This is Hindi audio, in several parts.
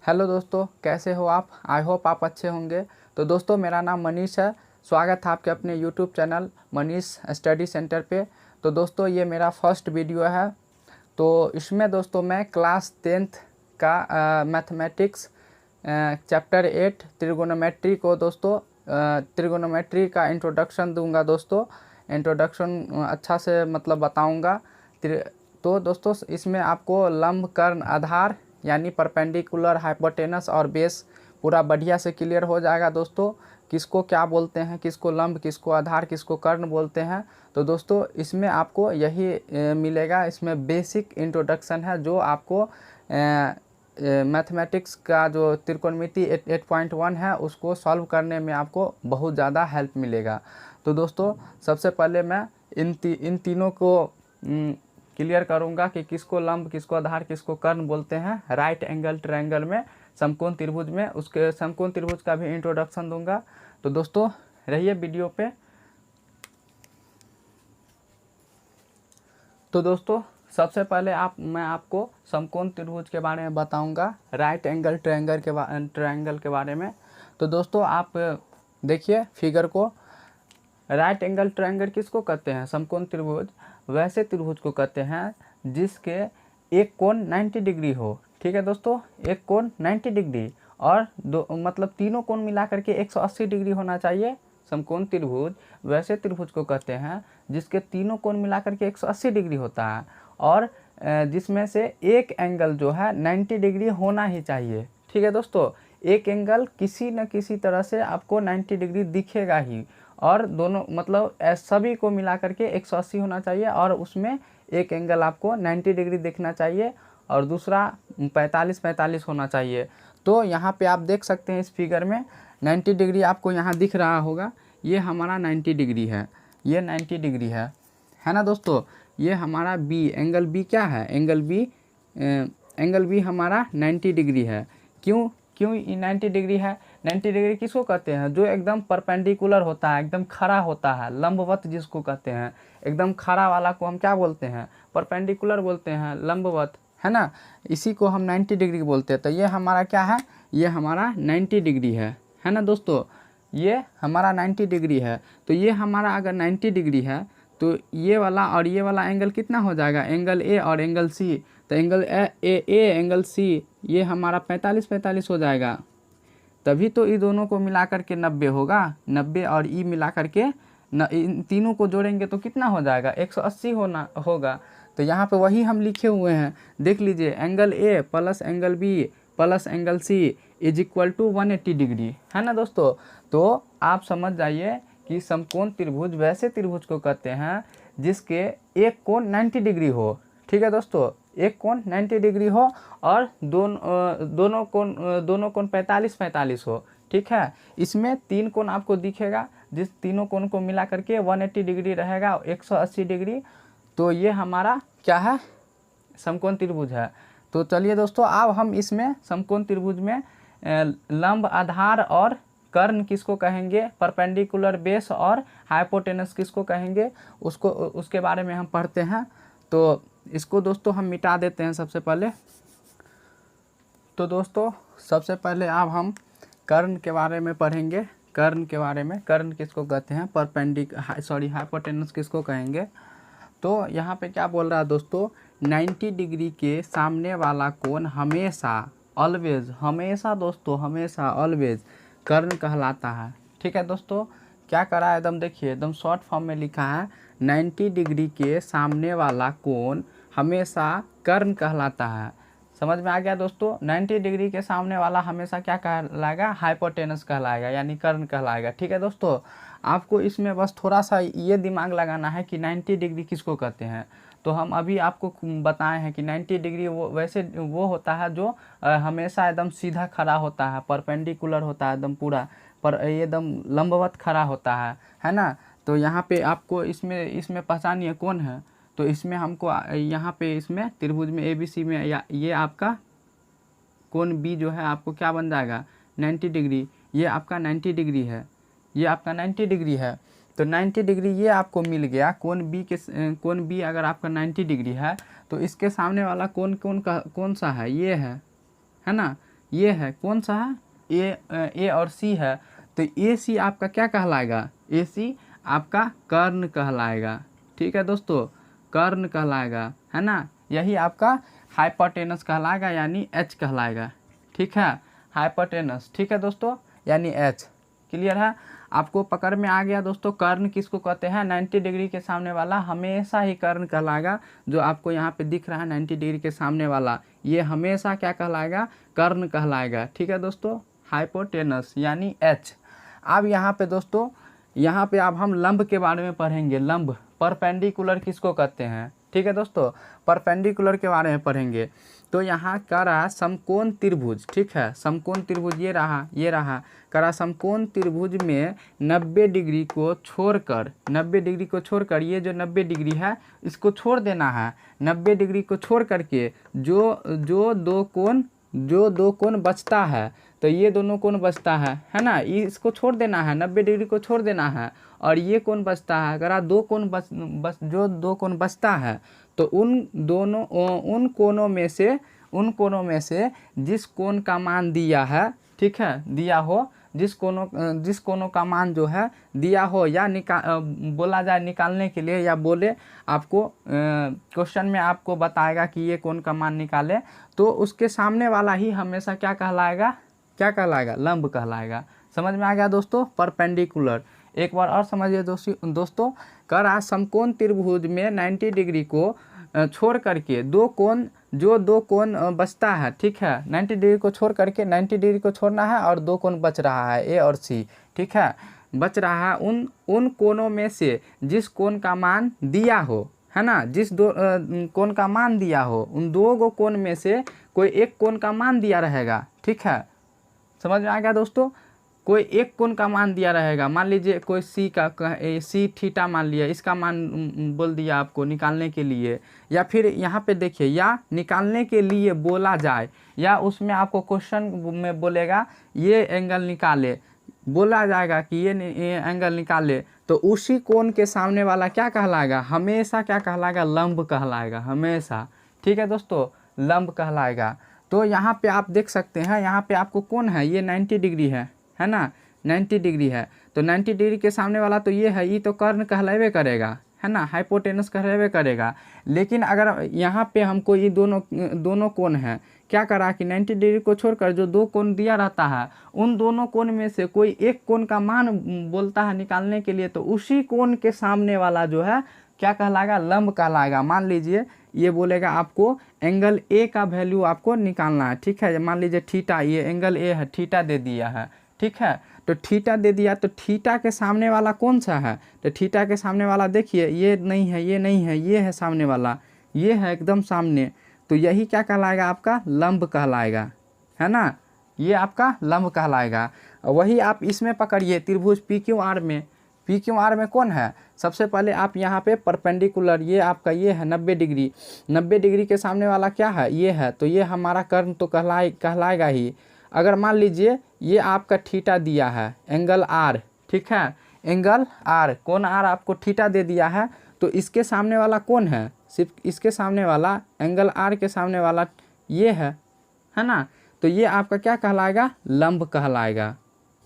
हेलो दोस्तों, कैसे हो आप। आई होप आप अच्छे होंगे। तो दोस्तों, मेरा नाम मनीष है। स्वागत है आपके अपने YouTube channel Manish study centre पे। तो दोस्तों, ये मेरा फर्स्ट वीडियो है। तो इसमें दोस्तों मैं क्लास 10th का मैथमेटिक्स चैप्टर 8 त्रिगोनोमेट्री को दोस्तों त्रिगोनोमेट्री का इंट्रोडक्शन दूंगा। दोस्तों इंट्रोडक्शन अच्छा से मतलब बताऊंगा। तो दोस्तों, इसमें आपको लंब, कर्ण, आधार यानी परपेंडिकुलर, हाइपोटेनस और बेस पूरा बढ़िया से क्लियर हो जाएगा। दोस्तों किसको क्या बोलते हैं, किसको लंब, किसको आधार, किसको कर्ण बोलते हैं। तो दोस्तों इसमें आपको यही मिलेगा। इसमें बेसिक इंट्रोडक्शन है जो आपको मैथमेटिक्स का जो त्रिकोणमिति 8.1 है उसको सॉल्व करने में आपको बहुत ज़्यादा हेल्प मिलेगा। तो दोस्तों सबसे पहले मैं इन तीनों को क्लियर करूंगा कि किसको लंब, किसको आधार, किसको कर्ण बोलते हैं। राइट एंगल ट्रायंगल में, समकोण त्रिभुज में, उसके समकोण त्रिभुज का भी इंट्रोडक्शन दूंगा। तो दोस्तों रहिए वीडियो पे। तो दोस्तों सबसे पहले मैं आपको समकोण त्रिभुज के बारे में बताऊंगा, राइट एंगल ट्रायंगल के बारे में। तो दोस्तों आप देखिए फिगर को। राइट एंगल ट्रायंगल किसको कहते हैं? समकोण त्रिभुज वैसे त्रिभुज को कहते हैं जिसके एक कोण 90 डिग्री हो। ठीक है दोस्तों, एक कोण 90 डिग्री और दो मतलब तीनों कोण मिला करके 180 डिग्री होना चाहिए। समकोण त्रिभुज वैसे त्रिभुज को कहते हैं जिसके तीनों कोण मिला करके 180 डिग्री होता है और जिसमें से एक एंगल जो है 90 डिग्री होना ही चाहिए। ठीक है दोस्तों, एक एंगल किसी न किसी तरह से आपको 90 डिग्री दिखेगा ही और दोनों मतलब सभी को मिला करके 180 होना चाहिए और उसमें एक एंगल आपको 90 डिग्री दिखना चाहिए और दूसरा 45 होना चाहिए। तो यहाँ पे आप देख सकते हैं इस फिगर में 90 डिग्री आपको यहाँ दिख रहा होगा। ये हमारा 90 डिग्री है, ये 90 डिग्री है ना दोस्तों। ये हमारा बी एंगल, बी क्या है? एंगल बी हमारा 90 डिग्री है। क्यों 90 डिग्री है? 90 डिग्री किसको कहते हैं? जो एकदम परपेंडिकुलर होता है, एकदम खड़ा होता है, लंबवत जिसको कहते हैं। एकदम खड़ा वाला को हम क्या बोलते हैं? परपेंडिकुलर बोलते हैं, लंबवत, है ना। इसी को हम 90 डिग्री बोलते हैं। तो ये हमारा क्या है? ये हमारा 90 डिग्री है ना दोस्तों। ये हमारा 90 डिग्री है। तो ये हमारा अगर 90 डिग्री है तो ये वाला और ये वाला एंगल कितना हो जाएगा? एंगल ए और एंगल सी। तो एंगल ए एंगल सी ये हमारा 45 हो जाएगा। तभी तो ये दोनों को मिला करके 90 होगा। 90 और ई मिला करके इन तीनों को जोड़ेंगे तो कितना हो जाएगा? 180 होगा। तो यहाँ पे वही हम लिखे हुए हैं, देख लीजिए। Angle A plus angle B plus angle C is equal to 180 degree, है ना दोस्तों। तो आप समझ जाइए कि समकोण त्रिभुज वैसे त्रिभुज को कहते हैं जिसके एक कोण 90 डिग्री हो। ठीक है दोस्तों, एक कोण 90 डिग्री हो और दोनों कोण 45 हो। ठीक है, इसमें तीन कोण आपको दिखेगा, जिस तीनों कोण को मिला करके 180 डिग्री रहेगा, 180 डिग्री। तो ये हमारा क्या है? समकोण त्रिभुज है। तो चलिए दोस्तों, अब हम इसमें समकोण त्रिभुज में लंब, आधार और कर्ण किसको कहेंगे, परपेंडिकुलर, बेस और हाइपोटेनस किसको कहेंगे, उसके बारे में हम पढ़ते हैं। तो इसको दोस्तों हम मिटा देते हैं सबसे पहले। तो दोस्तों सबसे पहले अब हम कर्ण के बारे में पढ़ेंगे। कर्ण के बारे में, कर्ण किसको कहते हैं, हाइपोटेनस किसको कहेंगे। तो यहाँ पे क्या बोल रहा है दोस्तों? 90 डिग्री के सामने वाला कोण हमेशा, ऑलवेज, हमेशा दोस्तों, हमेशा, ऑलवेज कर्ण कहलाता है। ठीक है दोस्तों, क्या करा है एकदम देखिए, एकदम शॉर्ट फॉर्म में लिखा है 90 डिग्री के सामने वाला कोण हमेशा कर्ण कहलाता है। समझ में आ गया दोस्तों? 90 डिग्री के सामने वाला हमेशा क्या कहलाएगा? हाइपोटेनस कहलाएगा, यानी कर्ण कहलाएगा। ठीक है दोस्तों, आपको इसमें बस थोड़ा सा ये दिमाग लगाना है कि 90 डिग्री किसको कहते हैं। तो हम अभी आपको बताए हैं कि 90 डिग्री वो होता है जो हमेशा एकदम सीधा खड़ा होता है, परपेंडिकुलर होता है, एकदम पूरा पर ये एकदम लंबवत खड़ा होता है ना। तो यहाँ पे आपको इसमें पहचानिए कौन है। तो इसमें हमको यहाँ पे इसमें त्रिभुज में ABC में ये आपका कोण B जो है आपको क्या बन जाएगा? 90 डिग्री। ये आपका 90 डिग्री है, ये आपका 90 डिग्री है। तो 90 डिग्री ये आपको मिल गया। कोण B अगर आपका 90 डिग्री है तो इसके सामने वाला कौन सा है? ये है ना। ये है, कौन सा है, ए और सी है। तो ए सी आपका क्या कहलाएगा, ए सी आपका कर्ण कहलाएगा। ठीक है दोस्तों, कर्ण कहलाएगा, है ना। यही आपका हाइपोटेनस कहलाएगा, यानी एच कहलाएगा। ठीक है, हाइपोटेनस, ठीक है दोस्तों, यानी एच। क्लियर है, आपको पकड़ में आ गया दोस्तों। कर्ण किसको कहते हैं, 90 डिग्री के सामने वाला हमेशा ही कर्ण कहलाएगा। जो आपको यहाँ पे दिख रहा है 90 डिग्री के सामने वाला, ये हमेशा क्या कहलाएगा, कर्ण कहलाएगा। ठीक है दोस्तों, हाइपोटेनस यानी एच। अब यहाँ पे दोस्तों, यहाँ पे अब हम लंब के बारे में पढ़ेंगे। लंब, परपेंडिकुलर किसको कहते हैं। ठीक है दोस्तों, परपेंडिकुलर के बारे में पढ़ेंगे। तो यहाँ कह रहा समकोण त्रिभुज, ठीक है, समकोण त्रिभुज ये रहा कह रहा समकोण त्रिभुज में 90 डिग्री को छोड़कर, 90 डिग्री को छोड़कर, ये जो 90 डिग्री है इसको छोड़ देना है। 90 डिग्री को छोड़ करके जो दो कोण बचता है, तो ये दोनों कोण बचता है ना, इसको छोड़ देना है, 90 डिग्री को छोड़ देना है। और ये कोण बचता है, अगर दो कोण जो दो कोण बचता है, तो उन कोणों में से जिस कोण का मान दिया है, ठीक है, दिया हो, जिस कोणों का मान जो है दिया हो, या बोला जाए निकालने के लिए, या बोले आपको क्वेश्चन में आपको बताएगा कि ये कोण का मान निकाले, तो उसके सामने वाला ही हमेशा क्या कहलाएगा, लंब कहलाएगा। समझ में आ गया दोस्तों, परपेंडिकुलर। एक बार और समझिए दोस्तों, कह रहा समकोण त्रिभुज में 90 डिग्री को छोड़ करके दो कोण बचता है, ठीक है, 90 डिग्री को छोड़ करके 90 डिग्री को छोड़ना है, और दो कोण बच रहा है, ए और सी, ठीक है, बच रहा है। उन कोणों में से जिस कोण का मान दिया हो, है ना, जिस दो कोण का मान दिया हो, उन दो कोण में से कोई एक कोण का मान दिया रहेगा। ठीक है, समझ में आ गया दोस्तों, कोई एक कोण का मान दिया रहेगा। मान लीजिए कोई सी थीटा मान लिया, इसका मान बोल दिया आपको निकालने के लिए, या फिर यहाँ पे देखिए, या निकालने के लिए बोला जाए, या उसमें आपको क्वेश्चन में बोलेगा ये एंगल निकाले, बोला जाएगा कि ये एंगल निकाले, तो उसी कोण के सामने वाला क्या कहलाएगा, हमेशा क्या कहलाएगा, लंब कहलाएगा, हमेशा। ठीक है दोस्तों, लंब कहलाएगा। तो यहाँ पे आप देख सकते हैं, यहाँ पे आपको कौन है, ये 90 डिग्री है ना, 90 डिग्री है। तो 90 डिग्री के सामने वाला तो ये है, ये तो कर्ण कहलावे करेगा, है ना, हाइपोटेनस कहलावे करेगा। लेकिन अगर यहाँ पे हमको ये दोनों कोण है, क्या करा कि 90 डिग्री को छोड़कर जो दो कोण दिया रहता है, उन दोनों कोण में से कोई एक कोण का मान बोलता है निकालने के लिए, तो उसी कोण के सामने वाला जो है क्या कहलाएगा, लंब कहलाएगा। मान लीजिए ये बोलेगा आपको एंगल ए का वैल्यू आपको निकालना है, ठीक है, मान लीजिए थीटा, ये एंगल ए है, थीटा दे दिया है, ठीक है, तो थीटा दे दिया, तो थीटा के सामने वाला कौन सा है, तो थीटा के सामने वाला देखिए, ये नहीं है, ये नहीं है, ये है सामने वाला, ये है एकदम सामने, तो यही क्या कहलाएगा, आपका लंब कहलाएगा, है ना, ये आपका लंब कहलाएगा। वही आप इसमें पकड़िए त्रिभुज PQR में, PQR में कौन है, सबसे पहले आप यहाँ पे परपेंडिकुलर, ये आपका ये है 90 डिग्री, 90 डिग्री के सामने वाला क्या है, ये है, तो ये हमारा कर्ण तो कहलाएगा ही। अगर मान लीजिए ये आपका थीटा दिया है, एंगल आर, ठीक है, एंगल आर, कौन आर आपको थीटा दे दिया है, तो इसके सामने वाला कौन है, सिर्फ इसके सामने वाला, एंगल आर के सामने वाला ये है ना, तो ये आपका क्या कहलाएगा, लंब कहलाएगा।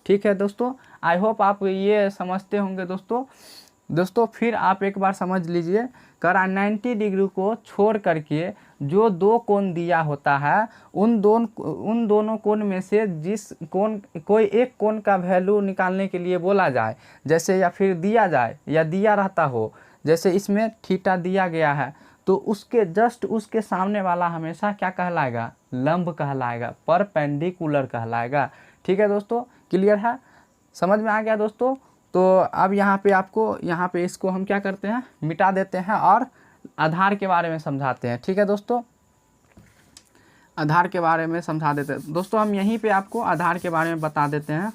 ठीक है दोस्तों, आई होप आप ये समझते होंगे दोस्तों। फिर आप एक बार समझ लीजिए, करा 90 डिग्री को छोड़ करके जो दो कोण दिया होता है, उन दोनों कोण में से जिस कोई एक कोण का वैल्यू निकालने के लिए बोला जाए, जैसे, या फिर दिया जाए, या दिया रहता हो, जैसे इसमें थीटा दिया गया है, तो उसके जस्ट उसके सामने वाला हमेशा क्या कहलाएगा, लंब कहलाएगा, परपेंडिकुलर कहलाएगा। ठीक है दोस्तों, क्लियर है, समझ में आ गया दोस्तों। तो अब यहाँ पे आपको, यहाँ पे इसको हम क्या करते हैं, मिटा देते हैं और आधार के बारे में समझाते हैं। ठीक है दोस्तों, आधार के बारे में समझा देते हैं दोस्तों। हम यहीं पे आपको आधार के बारे में बता देते हैं।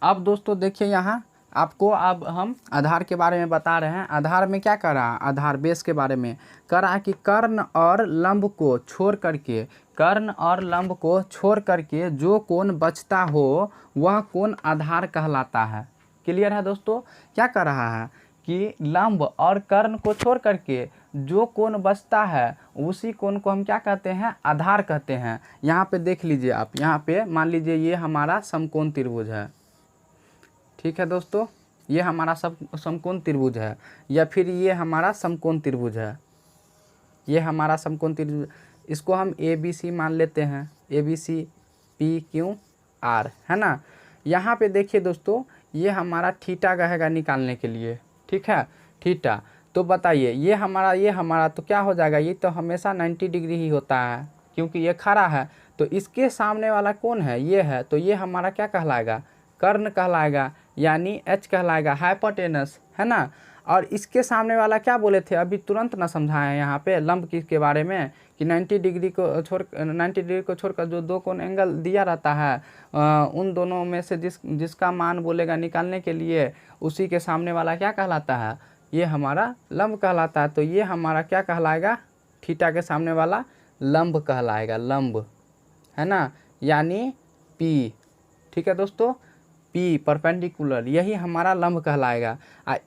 अब दोस्तों देखिए, यहाँ आपको अब हम आधार के बारे में बता रहे हैं। आधार में क्या कर रहा है, आधार बेस के बारे में कर रहा है कि कर्ण और लंब को छोड़ करके कर्ण और लंब को छोड़ करके जो कोण बचता हो वह कोण आधार कहलाता है। क्लियर है दोस्तों? क्या कर रहा है कि लंब और कर्ण को छोड़ करके जो कोण बचता है उसी कोण को हम क्या कहते हैं? आधार कहते हैं। यहाँ पे देख लीजिए आप, यहाँ पे मान लीजिए ये हमारा समकोण त्रिभुज है, ठीक है दोस्तों, ये हमारा समकोण त्रिभुज है, या फिर ये हमारा समकोण त्रिभुज है, ये हमारा समकोण त्रिभुज, इसको हम ABC मान लेते हैं, ABC PQR, है ना। यहाँ पे देखिए दोस्तों, ये हमारा थीटा रहेगा निकालने के लिए, ठीक है, थीटा। तो बताइए ये हमारा तो क्या हो जाएगा? ये तो हमेशा 90 डिग्री ही होता है, क्योंकि ये खड़ा है। तो इसके सामने वाला कौन है? ये है, तो ये हमारा क्या कहलाएगा? कर्ण कहलाएगा, यानी H कहलाएगा, हाइपोटेनस, है ना। और इसके सामने वाला क्या बोले थे अभी तुरंत ना समझाएं यहाँ पे लंब के बारे में कि 90 डिग्री को छोड़कर जो दो कोण एंगल दिया रहता है उन दोनों में से जिसका मान बोलेगा निकालने के लिए उसी के सामने वाला क्या कहलाता है? ये हमारा लंब कहलाता है। तो ये हमारा क्या कहलाएगा? थीटा के सामने वाला लंब कहलाएगा, लंब, है ना, यानी P, ठीक है दोस्तों, P परपेंडिकुलर, यही हमारा लंब कहलाएगा।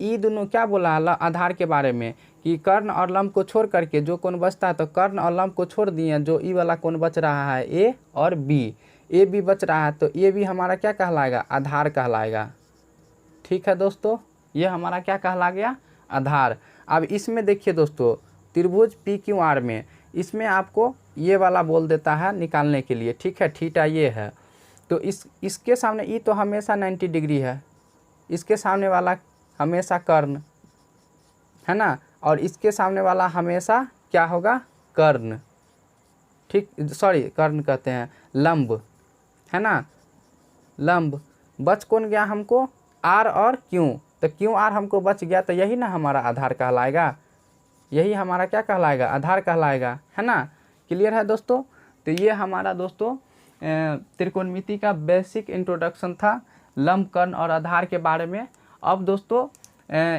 ये दोनों क्या बोला आधार के बारे में कि कर्ण और लंब को छोड़ करके जो कोण बचता है, तो कर्ण और लंब को छोड़ दिए, जो ई वाला कोण बच रहा है A और B, ए बी बच रहा है, तो ये भी हमारा क्या कहलाएगा? आधार कहलाएगा, ठीक है दोस्तों, ये हमारा क्या कहला गया? आधार। अब इसमें देखिए दोस्तों, त्रिभुज PQR में इसमें आपको ये वाला बोल देता है निकालने के लिए, ठीक है, थीटा ये है, तो इसके सामने ई तो हमेशा 90 डिग्री है, इसके सामने वाला हमेशा कर्ण, है ना, और इसके सामने वाला हमेशा क्या होगा? कर्ण, ठीक, सॉरी कर्ण कहते हैं, लंब, है ना, लंब। बच कौन गया हमको? R और Q, तो QR हमको बच गया, तो यही ना हमारा आधार कहलाएगा, यही हमारा क्या कहलाएगा? आधार कहलाएगा, है ना। क्लियर है दोस्तों? तो ये हमारा दोस्तों त्रिकोणमिति का बेसिक इंट्रोडक्शन था लंब, कर्ण और आधार के बारे में। अब दोस्तों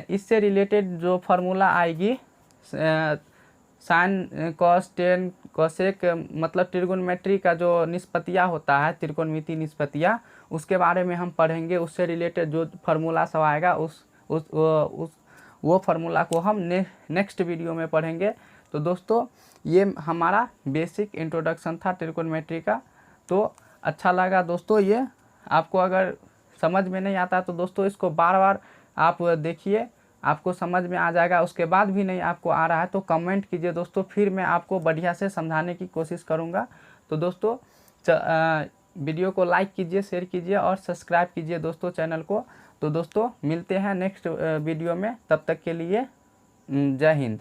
इससे रिलेटेड जो फार्मूला आएगी साइन कॉस टेन कोसेक, मतलब त्रिकोणमिति का जो निष्पत्तियाँ होता है, त्रिकोणमिति निष्पत्तियाँ, उसके बारे में हम पढ़ेंगे। उससे रिलेटेड जो फार्मूला सब आएगा वो फार्मूला को हम नेक्स्ट वीडियो में पढ़ेंगे। तो दोस्तों ये हमारा बेसिक इंट्रोडक्शन था त्रिकोणमिति का। तो अच्छा लगा दोस्तों, ये आपको अगर समझ में नहीं आता तो दोस्तों इसको बार बार आप देखिए, आपको समझ में आ जाएगा। उसके बाद भी नहीं आपको आ रहा है तो कमेंट कीजिए दोस्तों, फिर मैं आपको बढ़िया से समझाने की कोशिश करूँगा। तो दोस्तों वीडियो को लाइक कीजिए, शेयर कीजिए और सब्सक्राइब कीजिए दोस्तों चैनल को। तो दोस्तों मिलते हैं नेक्स्ट वीडियो में, तब तक के लिए जय हिंद।